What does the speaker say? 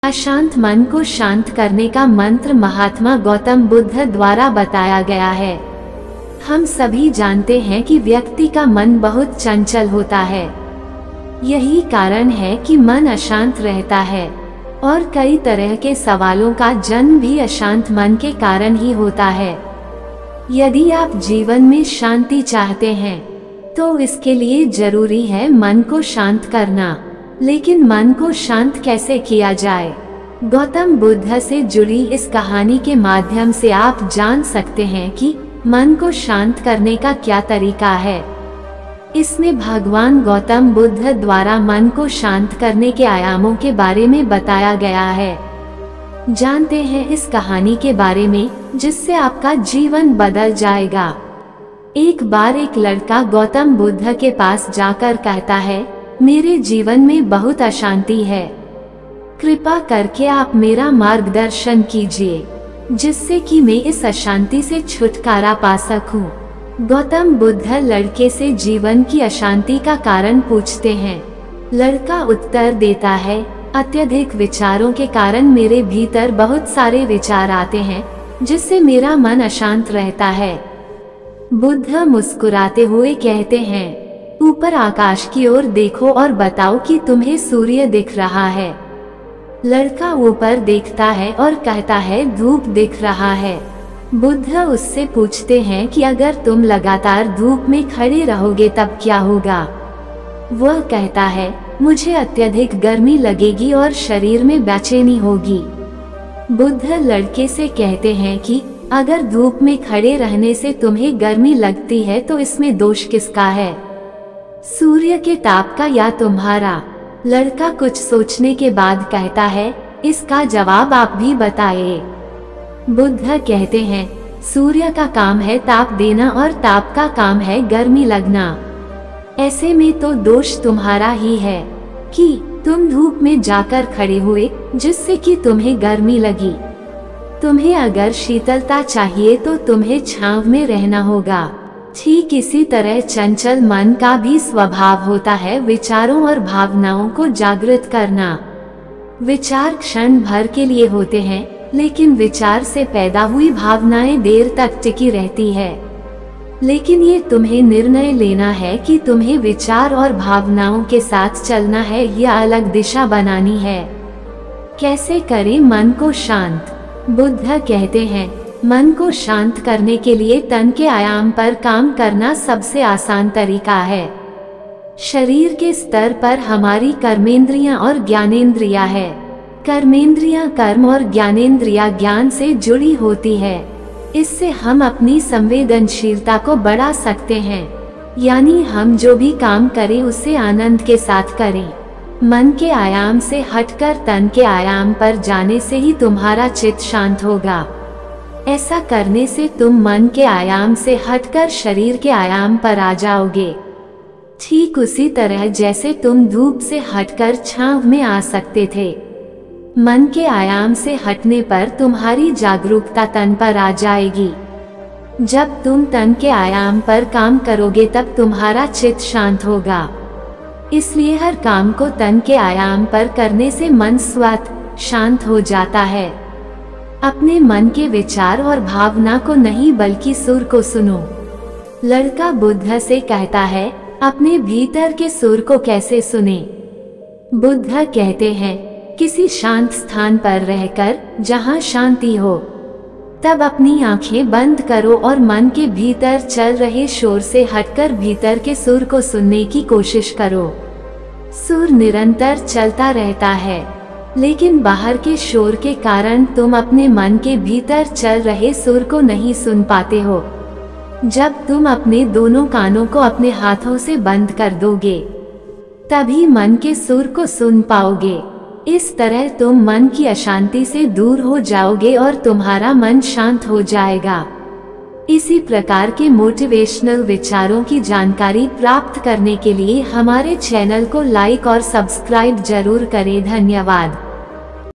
अशांत मन को शांत करने का मंत्र महात्मा गौतम बुद्ध द्वारा बताया गया है। हम सभी जानते हैं कि व्यक्ति का मन बहुत चंचल होता है। यही कारण है कि मन अशांत रहता है और कई तरह के सवालों का जन्म भी अशांत मन के कारण ही होता है। यदि आप जीवन में शांति चाहते हैं तो इसके लिए जरूरी है मन को शांत करना। लेकिन मन को शांत कैसे किया जाए? गौतम बुद्ध से जुड़ी इस कहानी के माध्यम से आप जान सकते हैं कि मन को शांत करने का क्या तरीका है। इसमें भगवान गौतम बुद्ध द्वारा मन को शांत करने के आयामों के बारे में बताया गया है। जानते हैं इस कहानी के बारे में जिससे आपका जीवन बदल जाएगा। एक बार एक लड़का गौतम बुद्ध के पास जाकर कहता है, मेरे जीवन में बहुत अशांति है, कृपा करके आप मेरा मार्गदर्शन कीजिए जिससे कि मैं इस अशांति से छुटकारा पा सकूं। गौतम बुद्ध लड़के से जीवन की अशांति का कारण पूछते हैं। लड़का उत्तर देता है, अत्यधिक विचारों के कारण मेरे भीतर बहुत सारे विचार आते हैं जिससे मेरा मन अशांत रहता है। बुद्ध मुस्कुराते हुए कहते हैं, ऊपर आकाश की ओर देखो और बताओ कि तुम्हें सूर्य दिख रहा है। लड़का ऊपर देखता है और कहता है, धूप दिख रहा है। बुद्ध उससे पूछते हैं कि अगर तुम लगातार धूप में खड़े रहोगे तब क्या होगा? वह कहता है, मुझे अत्यधिक गर्मी लगेगी और शरीर में बेचैनी होगी। बुद्ध लड़के से कहते हैं कि अगर धूप में खड़े रहने से तुम्हें गर्मी लगती है तो इसमें दोष किसका है, सूर्य के ताप का या तुम्हारा? लड़का कुछ सोचने के बाद कहता है, इसका जवाब आप भी बताइए। बुद्ध कहते हैं, सूर्य का काम है ताप देना और ताप का काम है गर्मी लगना। ऐसे में तो दोष तुम्हारा ही है कि तुम धूप में जाकर खड़े हुए जिससे कि तुम्हें गर्मी लगी। तुम्हें अगर शीतलता चाहिए तो तुम्हें छांव में रहना होगा। ठीक इसी तरह चंचल मन का भी स्वभाव होता है विचारों और भावनाओं को जागृत करना। विचार क्षण भर के लिए होते हैं लेकिन विचार से पैदा हुई भावनाएं देर तक टिकी रहती है। लेकिन ये तुम्हें निर्णय लेना है कि तुम्हें विचार और भावनाओं के साथ चलना है या अलग दिशा बनानी है। कैसे करें मन को शांत? बुद्ध कहते हैं, मन को शांत करने के लिए तन के आयाम पर काम करना सबसे आसान तरीका है। शरीर के स्तर पर हमारी कर्मेंद्रियां और ज्ञानेंद्रियां है। कर्मेंद्रियां कर्म और ज्ञानेंद्रियां ज्ञान से जुड़ी होती है। इससे हम अपनी संवेदनशीलता को बढ़ा सकते हैं, यानी हम जो भी काम करें उसे आनंद के साथ करें। मन के आयाम से हटकर तन के आयाम पर जाने से ही तुम्हारा चित्त शांत होगा। ऐसा करने से तुम मन के आयाम से हटकर शरीर के आयाम पर आ जाओगे। ठीक उसी तरह जैसे तुम धूप से हटकर छांव में आ सकते थे। मन के आयाम से हटने पर तुम्हारी जागरूकता तन पर आ जाएगी। जब तुम तन के आयाम पर काम करोगे तब तुम्हारा चित्त शांत होगा। इसलिए हर काम को तन के आयाम पर करने से मन स्वतः शांत हो जाता है। अपने मन के विचार और भावना को नहीं बल्कि सुर को सुनो। लड़का बुद्ध से कहता है, अपने भीतर के सुर को कैसे सुने? बुद्ध कहते हैं, किसी शांत स्थान पर रहकर जहां शांति हो, तब अपनी आंखें बंद करो और मन के भीतर चल रहे शोर से हटकर भीतर के सुर को सुनने की कोशिश करो। सुर निरंतर चलता रहता है, लेकिन बाहर के शोर के कारण तुम अपने मन के भीतर चल रहे सुर को नहीं सुन पाते हो। जब तुम अपने दोनों कानों को अपने हाथों से बंद कर दोगे, तभी मन के सुर को सुन पाओगे। इस तरह तुम मन की अशांति से दूर हो जाओगे और तुम्हारा मन शांत हो जाएगा। इसी प्रकार के मोटिवेशनल विचारों की जानकारी प्राप्त करने के लिए हमारे चैनल को लाइक और सब्सक्राइब जरूर करें। धन्यवाद।